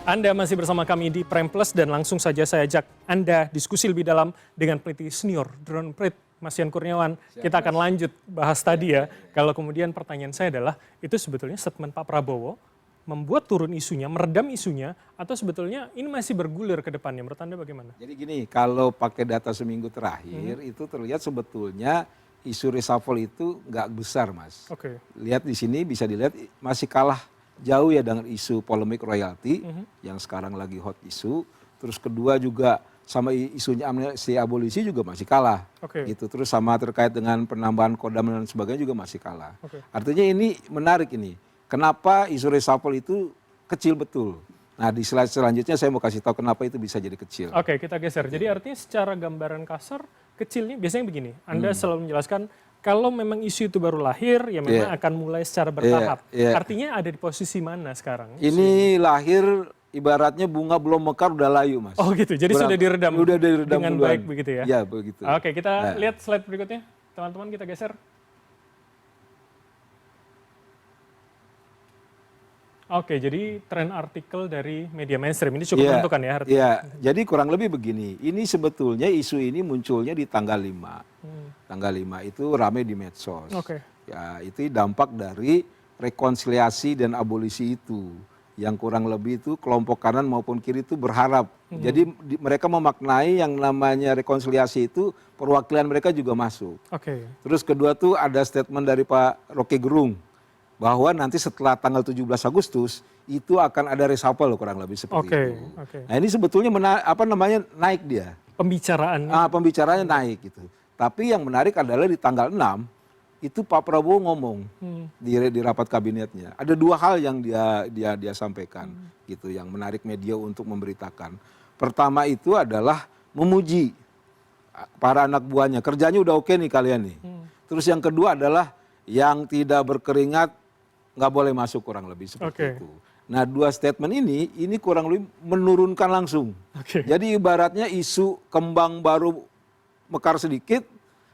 Anda masih bersama kami di Prime Plus dan langsung saja saya ajak Anda diskusi lebih dalam dengan peneliti senior Drone Emprit, Mas Yan Kurniawan. Kita akan lanjut bahas tadi ya. Kalau kemudian pertanyaan saya adalah, itu sebetulnya statement Pak Prabowo membuat turun isunya, meredam isunya, atau sebetulnya ini masih bergulir ke depannya? Menurut Anda bagaimana? Jadi gini, kalau pakai data seminggu terakhir, itu terlihat sebetulnya isu reshuffle itu nggak besar, Mas. Oke. Lihat di sini bisa dilihat masih kalah jauh ya dengan isu polemik royalti yang sekarang lagi hot isu. Terus kedua juga sama isunya amnesti abolisi juga masih kalah. Oke. Gitu. Terus sama terkait dengan penambahan kodam dan sebagainya juga masih kalah. Oke. Artinya ini menarik ini. Kenapa isu reshuffle itu kecil betul? Nah di slide selanjutnya saya mau kasih tahu kenapa itu bisa jadi kecil. Oke, kita geser. Jadi artinya secara gambaran kasar, kecilnya biasanya begini. Anda selalu menjelaskan kalau memang isu itu baru lahir, ya memang akan mulai secara bertahap. Artinya ada di posisi mana sekarang? Ini lahir ibaratnya bunga belum mekar udah layu, Mas. Oh gitu, jadi sudah diredam, dengan duluan. baik begitu ya? Iya begitu. Oke, kita lihat slide berikutnya. Teman-teman kita geser. Oke, jadi tren artikel dari media mainstream ini cukup menentukan ya artinya? Iya, jadi kurang lebih begini. Ini sebetulnya isu ini munculnya di tanggal 5. Tanggal 5 itu ramai di medsos. Oke. Ya, itu dampak dari rekonsiliasi dan abolisi itu. Yang kurang lebih itu kelompok kanan maupun kiri itu berharap. Jadi mereka memaknai yang namanya rekonsiliasi itu perwakilan mereka juga masuk. Oke. Terus kedua tuh ada statement dari Pak Roky Gerung bahwa nanti setelah tanggal 17 Agustus itu akan ada reshuffle kurang lebih seperti itu. Oke. Nah ini sebetulnya naik dia. Pembicaraannya. Pembicaraannya naik gitu. Tapi yang menarik adalah di tanggal 6 itu Pak Prabowo ngomong di rapat kabinetnya. Ada dua hal yang dia sampaikan gitu yang menarik media untuk memberitakan. Pertama itu adalah memuji para anak buahnya. Kerjanya udah oke nih kalian nih. Terus yang kedua adalah yang tidak berkeringat nggak boleh masuk kurang lebih seperti itu. Nah dua statement ini kurang lebih menurunkan langsung. Jadi ibaratnya isu kembang baru mekar sedikit,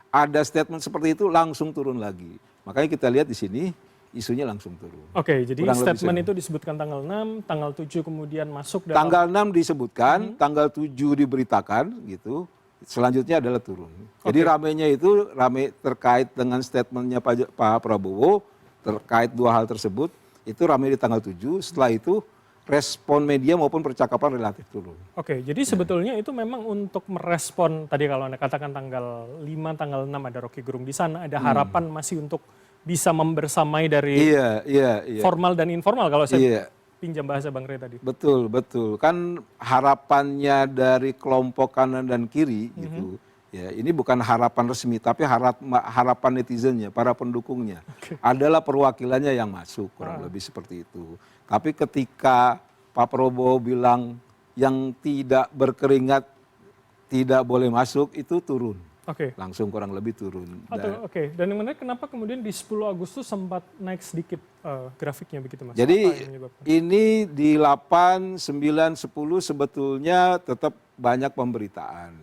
ada statement seperti itu langsung turun lagi. Makanya kita lihat di sini isunya langsung turun. Oke, jadi kurang statement itu disebutkan tanggal 6, tanggal 7 kemudian masuk dalam... Tanggal 6 disebutkan, tanggal 7 diberitakan gitu. Selanjutnya adalah turun. Jadi ramenya itu rame terkait dengan statementnya Pak Prabowo terkait dua hal tersebut itu rame di tanggal 7. Setelah itu respon media maupun percakapan relatif turun. Oke, jadi sebetulnya itu memang untuk merespon tadi kalau Anda katakan tanggal 5, tanggal 6 ada Roky Gerung di sana, ada harapan masih untuk bisa membersamai dari formal dan informal kalau saya pinjam bahasa Bang Rey tadi. Betul, betul. Kan harapannya dari kelompok kanan dan kiri gitu. Ya, ini bukan harapan resmi tapi harapan netizennya, para pendukungnya. Adalah perwakilannya yang masuk kurang lebih seperti itu. Tapi ketika Pak Prabowo bilang yang tidak berkeringat tidak boleh masuk itu turun. Langsung kurang lebih turun. Dan yang menarik kenapa kemudian di 10 Agustus sempat naik sedikit grafiknya begitu Mas? Jadi ini di 8, 9, 10 sebetulnya tetap banyak pemberitaan.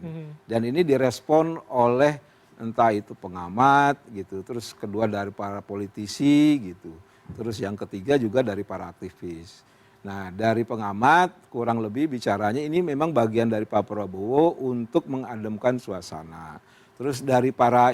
Dan ini direspon oleh entah itu pengamat gitu, terus kedua dari para politisi gitu. Terus yang ketiga juga dari para aktivis. Nah dari pengamat kurang lebih bicaranya ini memang bagian dari Pak Prabowo untuk mengademkan suasana. Terus dari para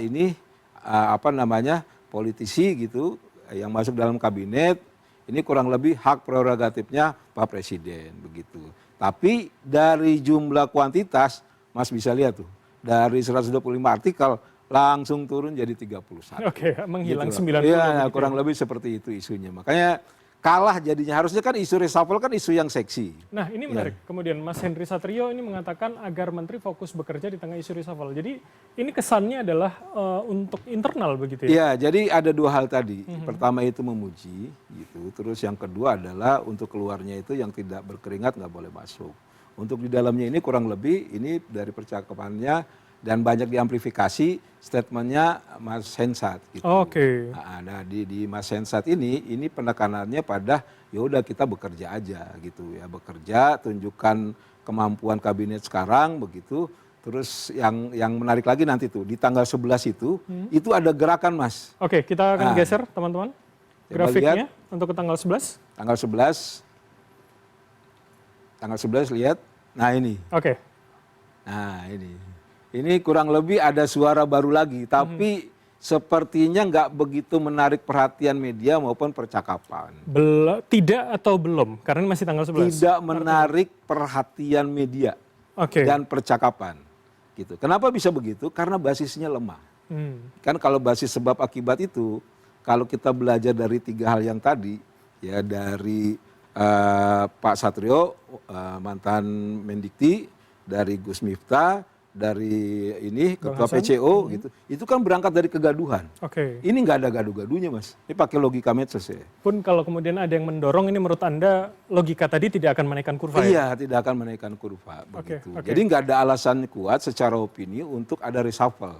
politisi gitu yang masuk dalam kabinet ini kurang lebih hak prerogatifnya Pak Presiden begitu. Tapi dari jumlah kuantitas Mas bisa lihat tuh dari 125 artikel langsung turun jadi 31. Menghilang gitu 90. Iya, kurang lebih seperti itu isunya. Makanya kalah jadinya. Harusnya kan isu reshuffle kan isu yang seksi. Nah ini menarik. Kemudian Mas Henry Satrio ini mengatakan agar menteri fokus bekerja di tengah isu reshuffle. Jadi ini kesannya adalah untuk internal begitu ya? Iya, jadi ada dua hal tadi. Pertama itu memuji gitu. Terus yang kedua adalah untuk keluarnya itu yang tidak berkeringat nggak boleh masuk. Untuk di dalamnya ini kurang lebih ini dari percakapannya dan banyak diamplifikasi statementnya Mas Hensat gitu. Nah di Mas Hensat ini penekanannya pada ya udah kita bekerja aja gitu ya, bekerja tunjukkan kemampuan kabinet sekarang begitu. Terus yang menarik lagi nanti tuh di tanggal 11 itu ada gerakan Mas. Kita akan geser teman-teman grafiknya untuk ke tanggal 11. Tanggal 11 tanggal 11 lihat. Nah ini. Oke. Nah ini kurang lebih ada suara baru lagi, tapi sepertinya nggak begitu menarik perhatian media maupun percakapan. Tidak atau belum? Karena ini masih tanggal 11. Tidak menarik perhatian media dan percakapan. Gitu. Kenapa bisa begitu? Karena basisnya lemah. Kan kalau basis sebab akibat itu, kalau kita belajar dari 3 hal yang tadi, ya dari Pak Satrio, mantan Mendikti, dari Gus Miftah, dari ini ketua PCO, gitu. Itu kan berangkat dari kegaduhan. Ini nggak ada gaduh-gaduhnya, Mas. Ini pakai logika medsos ya. Pun kalau kemudian ada yang mendorong, ini menurut Anda logika tadi tidak akan menaikkan kurva Iya, tidak akan menaikkan kurva. Begitu. Jadi nggak ada alasan kuat secara opini untuk ada reshuffle.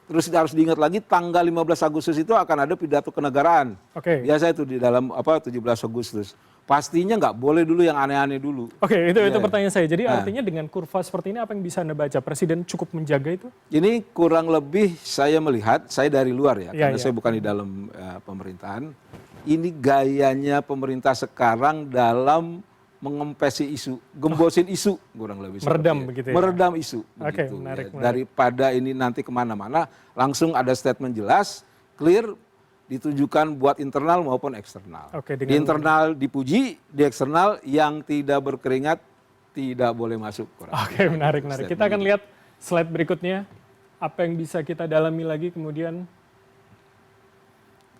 Terus harus diingat lagi tanggal 15 Agustus itu akan ada pidato kenegaraan. Biasa itu di dalam 17 Agustus. Pastinya nggak boleh dulu yang aneh-aneh dulu. Itu pertanyaan saya. Jadi artinya dengan kurva seperti ini apa yang bisa Anda baca? Presiden cukup menjaga itu? Ini kurang lebih saya melihat, saya dari luar ya, karena saya bukan di dalam pemerintahan. Ini gayanya pemerintah sekarang dalam mengempesi isu, gembosin isu, kurang lebih. Meredam begitu ya? Meredam isu. Begitu, menarik. Daripada ini nanti kemana-mana, langsung ada statement jelas, clear, ditujukan buat internal maupun eksternal. Di internal dipuji, di eksternal yang tidak berkeringat tidak boleh masuk. Menarik. Kita akan lihat slide berikutnya. Apa yang bisa kita dalami lagi kemudian?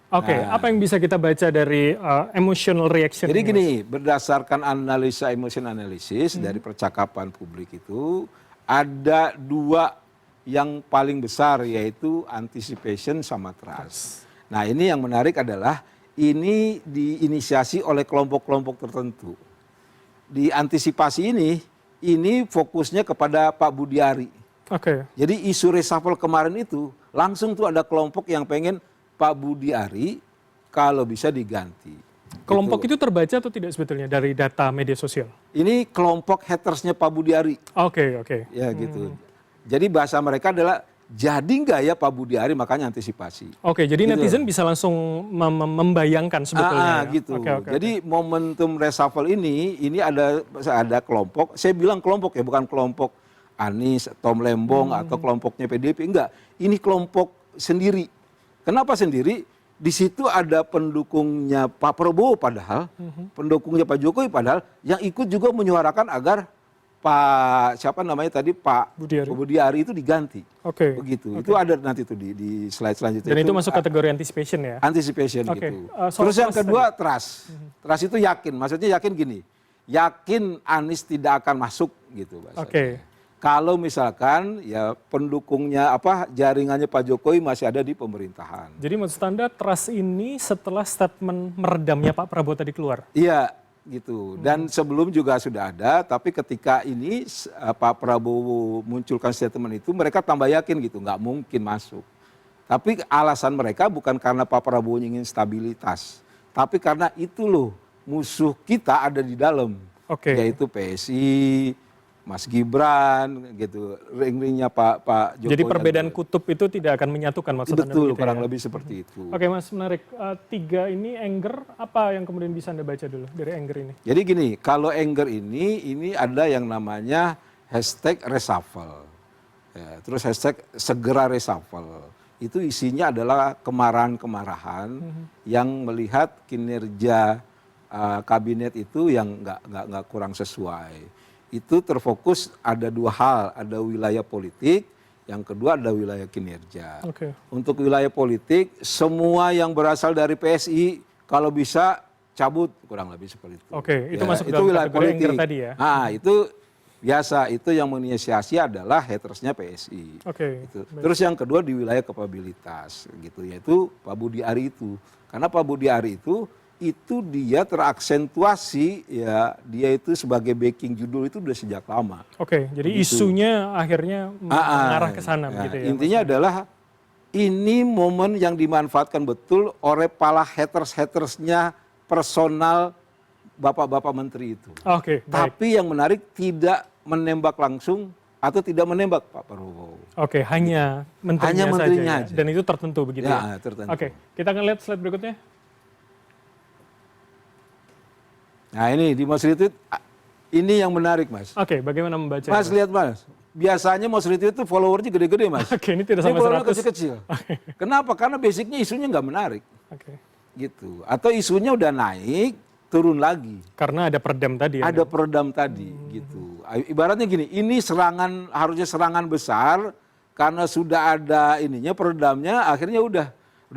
Apa yang bisa kita baca dari emotional reaction? Jadi gini, berdasarkan analisa emotion analysis dari percakapan publik itu, ada 2 yang paling besar, yaitu anticipation sama trust. Nah ini yang menarik adalah ini diinisiasi oleh kelompok-kelompok tertentu. Di antisipasi ini fokusnya kepada Pak Budiari. Jadi isu reshuffle kemarin itu langsung tuh ada kelompok yang pengen Pak Budiari kalau bisa diganti. Kelompok itu terbaca atau tidak sebetulnya dari data media sosial? Ini kelompok hatersnya Pak Budiari. Ya gitu. Jadi bahasa mereka adalah jadi nggak ya Pak Budiari, makanya antisipasi. Jadi gitu. Netizen bisa langsung membayangkan sebetulnya. Gitu. Jadi momentum reshuffle ini ada kelompok. Saya bilang kelompok ya, bukan kelompok Anies, Tom Lembong atau kelompoknya PDIP, enggak. Ini kelompok sendiri. Kenapa sendiri? Di situ ada pendukungnya Pak Prabowo padahal, pendukungnya Pak Jokowi padahal, yang ikut juga menyuarakan agar Pak Budiari itu diganti. Begitu. Itu ada nanti tuh di slide selanjutnya. Dan itu masuk kategori anticipation ya? Anticipation gitu. Terus yang kedua trust. Trust itu yakin. Maksudnya yakin gini. Yakin Anies tidak akan masuk gitu bahasanya. Kalau misalkan ya pendukungnya jaringannya Pak Jokowi masih ada di pemerintahan. Jadi maksud Anda trust ini setelah statement meredamnya Pak Prabowo tadi keluar? Iya gitu. Dan sebelum juga sudah ada, tapi ketika ini Pak Prabowo munculkan statement itu, mereka tambah yakin gitu, nggak mungkin masuk. Tapi alasan mereka bukan karena Pak Prabowo ingin stabilitas, tapi karena itu loh musuh kita ada di dalam, yaitu PSI, Mas Gibran, gitu, ring-ringnya Pak Jokowi. Jadi perbedaan kutub itu tidak akan menyatukan maksud Anda? Betul, kurang lebih seperti itu. Mas, menarik. 3 ini anger, apa yang kemudian bisa Anda baca dulu dari anger ini? Jadi gini, kalau anger ini ada yang namanya #reshuffle. Ya, terus #segera reshuffle. Itu isinya adalah kemarahan-kemarahan yang melihat kinerja kabinet itu yang nggak kurang sesuai. Itu terfokus ada 2 hal, ada wilayah politik, yang kedua ada wilayah kinerja. Untuk wilayah politik, semua yang berasal dari PSI kalau bisa cabut, kurang lebih seperti itu. Itu masuk dalam wilayah politik tadi ya? Itu biasa, itu yang menginisiasi adalah hatersnya PSI. Gitu. Terus yang kedua di wilayah kapabilitas, gitu, yaitu Pak Budiari itu. Karena Pak Budiari itu dia teraksentuasi ya, dia itu sebagai backing judul itu udah sejak lama. Jadi begitu. Isunya akhirnya mengarah ke sana begitu ya. Intinya adalah ini momen yang dimanfaatkan betul oleh para hatersnya personal bapak-bapak menteri itu. Tapi yang menarik tidak menembak langsung atau tidak menembak Pak Prabowo. Hanya menterinya saja. Dan itu tertentu begitu ya. Tertentu. Kita akan lihat slide berikutnya. Nah ini di Mas itu Ini yang menarik, Mas. Oke, bagaimana membaca? Mas lihat, Mas. Biasanya Mas retweet itu followernya gede-gede, Mas. Oke, ini tidak sampai followernya 100. kecil-kecil. Kenapa? Karena basicnya isunya nggak menarik. Oke. Gitu. Atau isunya udah naik, turun lagi. Karena ada peredam tadi. Ada peredam tadi, gitu. Ibaratnya gini, ini serangan, harusnya serangan besar, karena sudah ada ininya, peredamnya, akhirnya udah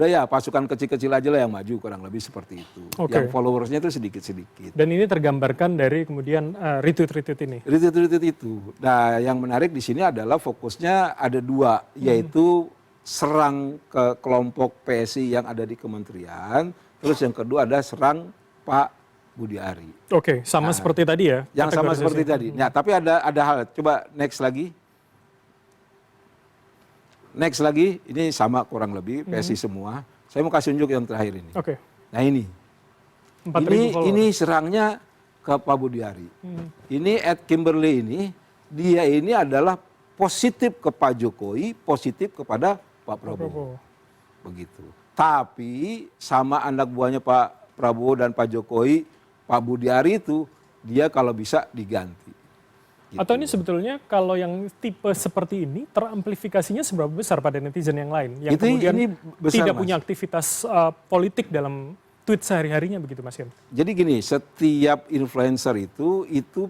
ya pasukan kecil-kecil aja lah yang maju, kurang lebih seperti itu. Oke. Yang followersnya itu sedikit-sedikit. Dan ini tergambarkan dari kemudian retweet-retweet ini. Retweet itu. Nah, yang menarik di sini adalah fokusnya ada dua, yaitu serang ke kelompok PSI yang ada di kementerian, terus yang kedua ada serang Pak Budi Ari. Oke, sama seperti tadi ya? Yang sama seperti kategorisasi. tadi. Nah, tapi ada hal. Coba next lagi. Next lagi, ini sama kurang lebih PSI semua. Saya mau kasih unjuk yang terakhir ini. Oke, Nah ini 4.000 follower. ini serangnya ke Pak Budi Ari. Ini Ed Kimberly dia ini adalah positif ke Pak Jokowi, positif kepada Pak Prabowo. Begitu. Tapi sama anak buahnya Pak Prabowo dan Pak Jokowi, Pak Budi Ari itu dia kalau bisa diganti. Gitu. Atau ini sebetulnya kalau yang tipe seperti ini teramplifikasinya seberapa besar pada netizen yang lain yang kemudian ini besar, tidak Mas. punya aktivitas politik dalam tweet sehari-harinya begitu, Mas Yan? Jadi gini, setiap influencer itu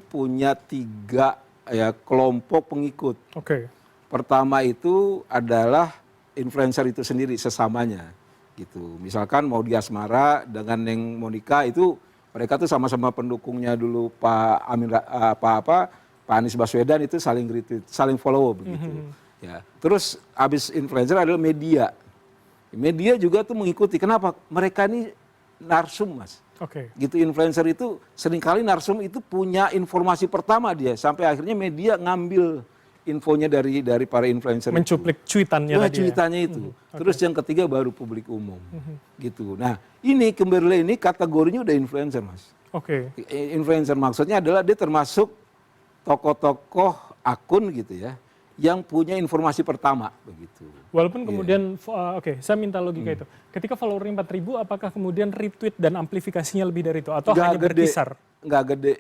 punya 3 ya kelompok pengikut. Oke. Pertama itu adalah influencer itu sendiri sesamanya gitu. Misalkan mau di Asmara dengan Neng Monica itu mereka tuh sama-sama pendukungnya dulu Pak Pak Anies Baswedan, itu saling retweet, saling follow begitu. Ya. Terus habis influencer adalah media. Media juga tuh mengikuti. Kenapa? Mereka ini narsum, Mas. Oke. Gitu, influencer itu seringkali narsum itu punya informasi pertama dia, sampai akhirnya media ngambil infonya dari para influencer Mencuplik cuitannya itu. tadi. Cuitannya itu. Terus yang ketiga baru publik umum. Gitu. Nah, ini Kimberly ini kategorinya udah influencer, Mas. Oke. Influencer maksudnya adalah dia termasuk tokoh-tokoh akun gitu ya, yang punya informasi pertama begitu. Walaupun kemudian, oke, saya minta logika itu. Ketika followernya 4.000, apakah kemudian retweet dan amplifikasinya lebih dari itu? Atau hanya berkisar? Nggak gede,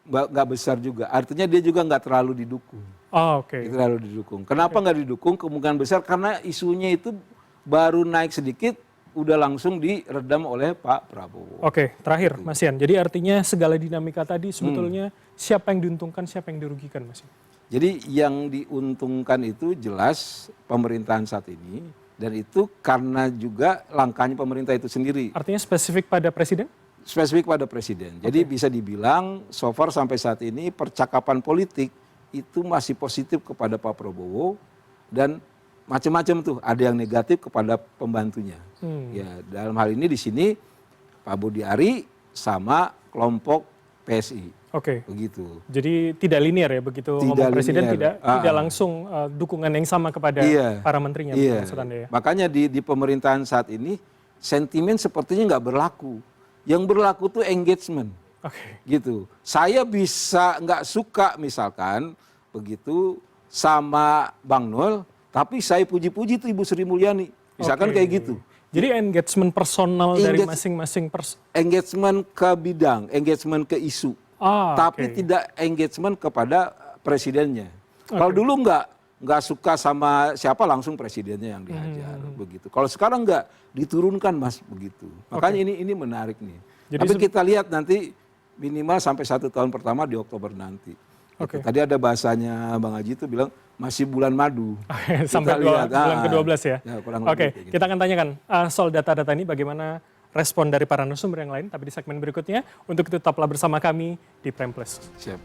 nggak besar juga. Artinya dia juga nggak terlalu didukung. Oh, oke. Terlalu didukung. Kenapa nggak didukung? Kemungkinan besar karena isunya itu baru naik sedikit, udah langsung diredam oleh Pak Prabowo. Oke, terakhir Mas Yan. Jadi artinya segala dinamika tadi sebetulnya siapa yang diuntungkan, siapa yang dirugikan, Mas Yan? Jadi yang diuntungkan itu jelas pemerintahan saat ini, dan itu karena juga langkahnya pemerintah itu sendiri. Artinya spesifik pada presiden? Spesifik pada presiden. Jadi bisa dibilang so far sampai saat ini percakapan politik itu masih positif kepada Pak Prabowo, dan macam-macam tuh, ada yang negatif kepada pembantunya. Ya, dalam hal ini di sini Pak Budi Ari sama kelompok PSI. Oke. Begitu. Jadi tidak linear ya begitu ngomong presiden, tidak langsung dukungan yang sama kepada para menterinya. Iya. Maksud Anda ya? Makanya di pemerintahan saat ini sentimen sepertinya nggak berlaku. Yang berlaku tuh engagement. Oke. Gitu. Saya bisa nggak suka misalkan begitu sama Bang Noel, tapi saya puji-puji tuh Ibu Sri Mulyani. Misalkan kayak gitu. Jadi engagement personal dari masing-masing engagement ke bidang, engagement ke isu. Tapi tidak engagement kepada presidennya. Kalau dulu nggak suka sama siapa langsung presidennya yang dihajar begitu. Kalau sekarang nggak, diturunkan, Mas, begitu. Makanya ini menarik nih. Jadi tapi kita lihat nanti minimal sampai 1 tahun pertama di Oktober nanti. Gitu. Tadi ada bahasanya Bang Haji itu bilang masih bulan madu. Sampai bulan ke-12 ya? Oke, kita akan tanyakan soal data-data ini bagaimana respon dari para narasumber yang lain, tapi di segmen berikutnya. Untuk itu tetaplah bersama kami di Prime Plus. Siap.